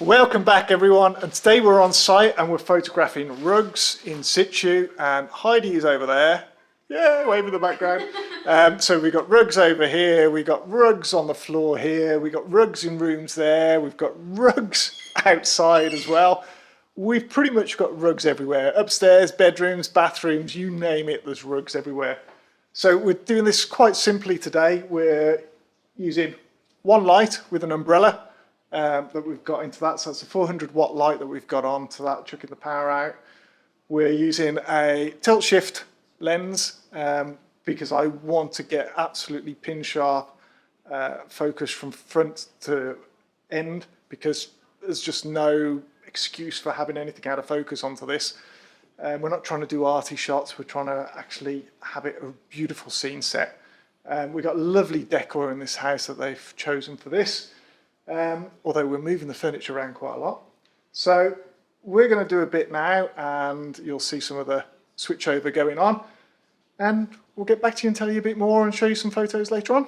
Welcome back everyone, and today we're on site and we're photographing rugs in situ, and Heidi is over there, yeah, wave in the background. So we've got rugs over here, we've got rugs on the floor here, we've got rugs in rooms there, we've got rugs outside as well. We've pretty much got rugs everywhere, upstairs, bedrooms, bathrooms, you name it, there's rugs everywhere. So we're doing this quite simply today. We're using one light with an umbrella that we've got into that. So it's a 400 watt light that we've got on to that, chucking the power out. We're using a tilt shift lens because I want to get absolutely pin sharp focus from front to end, because there's just no excuse for having anything out of focus onto this. We're not trying to do arty shots, we're trying to actually have it a beautiful scene set. We've got lovely decor in this house that they've chosen for this. Although we're moving the furniture around quite a lot. So we're going to do a bit now, and you'll see some of the switchover going on, and we'll get back to you and tell you a bit more and show you some photos later on.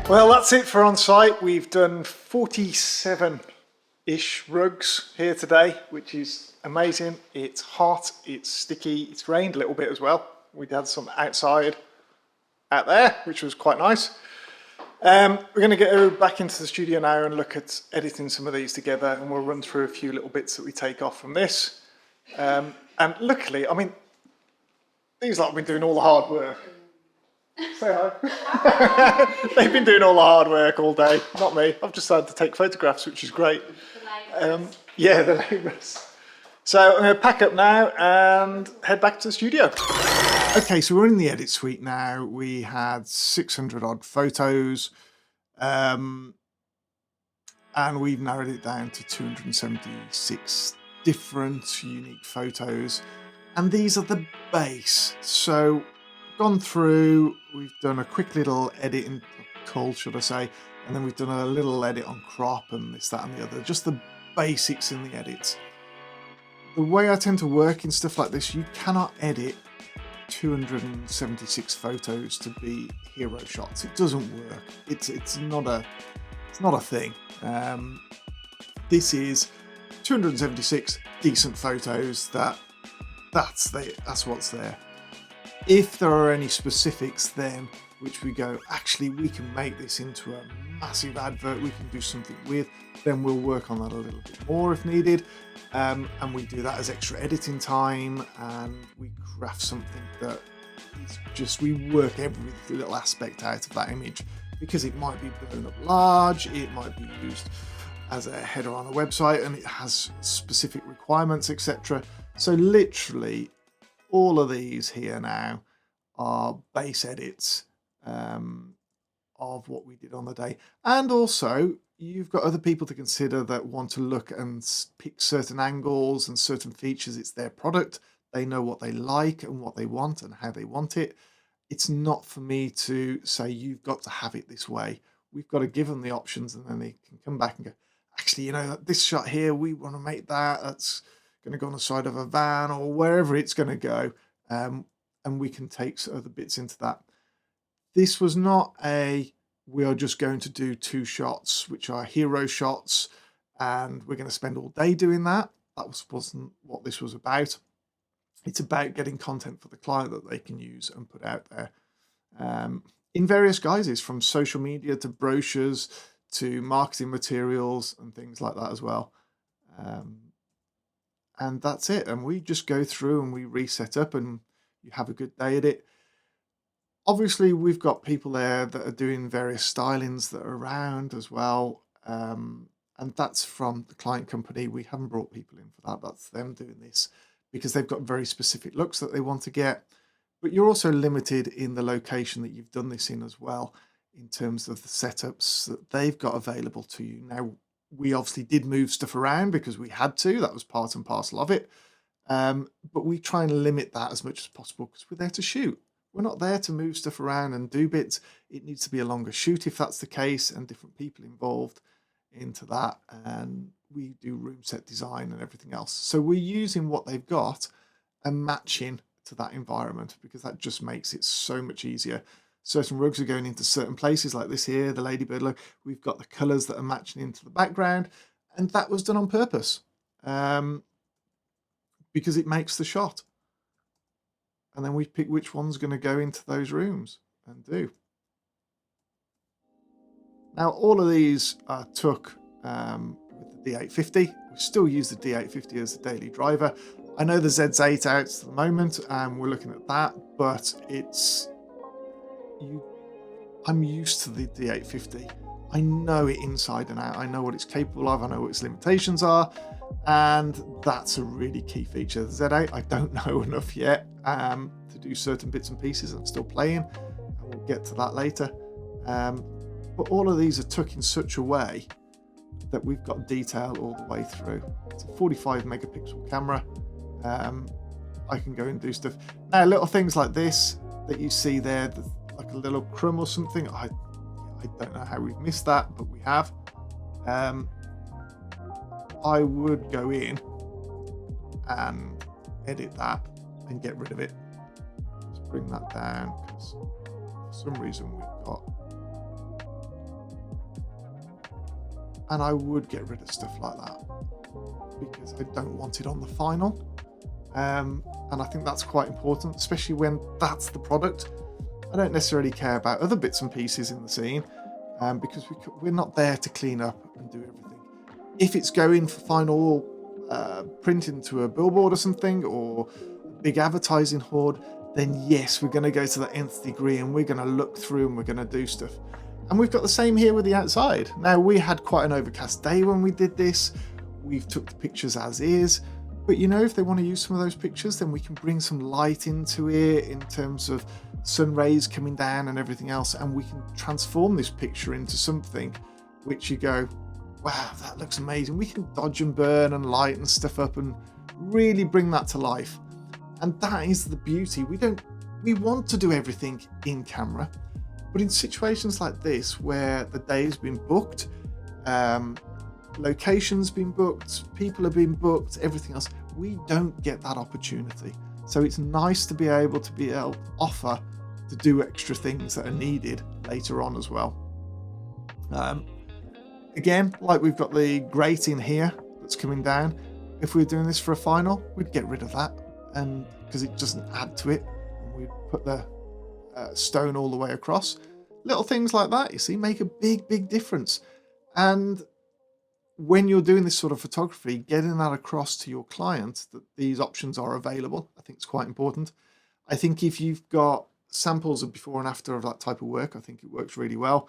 Well, that's it for on site. We've done 47-ish rugs here today, which is amazing. It's hot, it's sticky, it's rained a little bit as well. We had some outside out there, which was quite nice. We're going to go back into the studio now and look at editing some of these together, and we'll run through a few little bits that we take off from this. And luckily, I mean, these lot have been doing all the hard work. Say hi. They've been doing all the hard work all day, not me. I've just had to take photographs, which is great. Yeah, the neighbours. So I'm going to pack up now and head back to the studio. Okay, so we're in the edit suite now. We had 600 odd photos, and we've narrowed it down to 276 different unique photos, and these are the base. So gone through, we've done a quick little edit in cull, should I say, and then we've done a little edit on crop and this, that and the other, just the basics in the edits. The way I tend to work in stuff like this, you cannot edit 276 photos to be hero shots. It doesn't work. It's not a thing. This is 276 decent photos. That's what's there. If there are any specifics then, which we go, actually we can make this into a massive advert, we can do something with, then we'll work on that a little bit more if needed. And we do that as extra editing time, and we craft something that is just, we work every little aspect out of that image, because it might be blown up large, it might be used as a header on a website, and it has specific requirements, etc. So literally, all of these here now are base edits of what we did on the day. And also, you've got other people to consider that want to look and pick certain angles and certain features. It's their product. They know what they like and what they want and how they want it. It's not for me to say, you've got to have it this way. We've got to give them the options, and then they can come back and go, actually, you know, this shot here, we want to make that's going to go on the side of a van or wherever it's going to go, and we can take other bits into that. This was not we are just going to do 2 shots which are hero shots and we're going to spend all day doing that. That wasn't what this was about. It's about getting content for the client that they can use and put out there in various guises, from social media to brochures to marketing materials and things like that as well. And that's it. And we just go through and we reset up, and you have a good day at it. Obviously, we've got people there that are doing various stylings that are around as well. And that's from the client company. We haven't brought people in for that. That's them doing this because they've got very specific looks that they want to get. But you're also limited in the location that you've done this in as well, in terms of the setups that they've got available to you. Now, we obviously did move stuff around because we had to. That was part and parcel of it. But we try and limit that as much as possible because we're there to shoot. We're not there to move stuff around and do bits. It needs to be a longer shoot if that's the case, and different people involved into that. And we do room set design and everything else. So we're using what they've got and matching to that environment, because that just makes it so much easier. Certain rugs are going into certain places like this here, the ladybird look. We've got the colours that are matching into the background, and that was done on purpose because it makes the shot. And then we pick which one's going to go into those rooms and do. Now, all of these took with the D850. We still use the D850 as the daily driver. I know the Z8 out at the moment, and we're looking at that, but I'm used to the D850. I know it inside and out. I know what it's capable of. I know what its limitations are, and that's a really key feature. The Z8, I don't know enough yet to do certain bits and pieces. I'm still playing, and we'll get to that later. But all of these are took in such a way that we've got detail all the way through. It's a 45 megapixel camera. I can go and do stuff. Now, little things like this that you see there, like a little crumb or something, I don't know how we've missed that, but we have. I would go in and edit that and get rid of it. Let's bring that down, because for some reason we've got... And I would get rid of stuff like that because I don't want it on the final. And I think that's quite important, especially when that's the product. I don't necessarily care about other bits and pieces in the scene because we're not there to clean up and do everything. If it's going for final print into a billboard or something, or a big advertising hoard, then yes, we're going to go to the nth degree and we're going to look through and we're going to do stuff. And we've got the same here with the outside. Now, we had quite an overcast day when we did this. We've took the pictures as is. But, you know, if they want to use some of those pictures, then we can bring some light into it in terms of sun rays coming down and everything else. And we can transform this picture into something which you go, wow, that looks amazing. We can dodge and burn and lighten stuff up and really bring that to life. And that is the beauty. We want to do everything in camera. But in situations like this, where the day's been booked, locations been booked, people have been booked, everything else, we don't get that opportunity. So it's nice to be able to offer to do extra things that are needed later on as well. Again, like we've got the grate in here that's coming down. If we were doing this for a final, we'd get rid of that, and because it doesn't add to it, and we'd put the stone all the way across. Little things like that, you see, make a big difference. And when you're doing this sort of photography, getting that across to your client that these options are available, I think it's quite important. I think if you've got samples of before and after of that type of work, I think it works really well.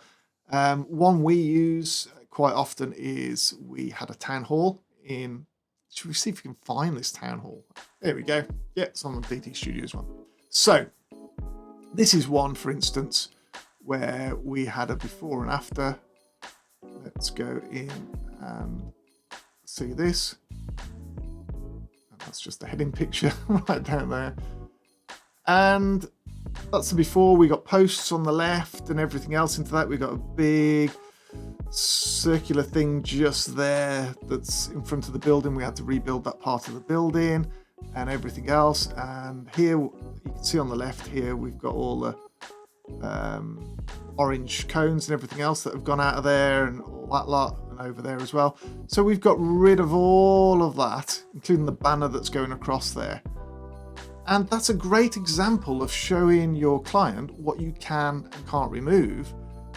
One we use quite often is, we had a town hall in... Should we see if we can find this town hall? There we go. Yeah, it's on the DT Studios one. So this is one, for instance, where we had a before and after. Let's go in and see this. And that's just the heading picture right down there. And that's the before. We got posts on the left and everything else into that. We got a big circular thing just there that's in front of the building. We had to rebuild that part of the building and everything else. And here you can see on the left here, we've got all the orange cones and everything else that have gone out of there, and all that lot, and over there as well. So we've got rid of all of that, including the banner that's going across there. And that's a great example of showing your client what you can and can't remove,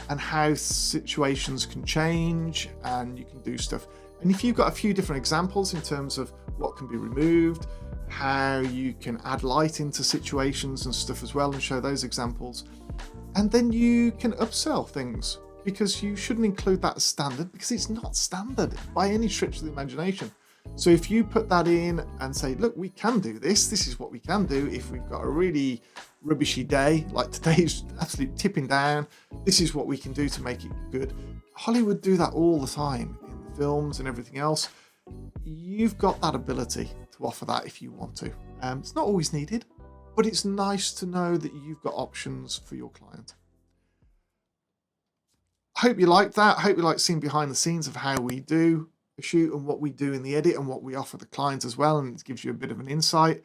and how situations can change, and you can do stuff. And if you've got a few different examples in terms of what can be removed, how you can add light into situations and stuff as well, and show those examples, and then you can upsell things, because you shouldn't include that as standard, because it's not standard by any stretch of the imagination. So if you put that in and say, look, we can do this, this is what we can do if we've got a really rubbishy day, like today's absolutely tipping down, this is what we can do to make it good. Hollywood do that all the time in the films and everything else. You've got that ability to offer that if you want to. It's not always needed, but it's nice to know that you've got options for your client. I hope you liked that. I hope you like seeing behind the scenes of how we do the shoot and what we do in the edit and what we offer the client as well, and it gives you a bit of an insight. It'd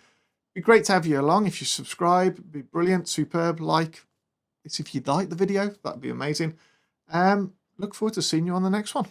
be great to have you along. If you subscribe, it'd be brilliant, superb. Like this if you'd like the video, that'd be amazing. Look forward to seeing you on the next one.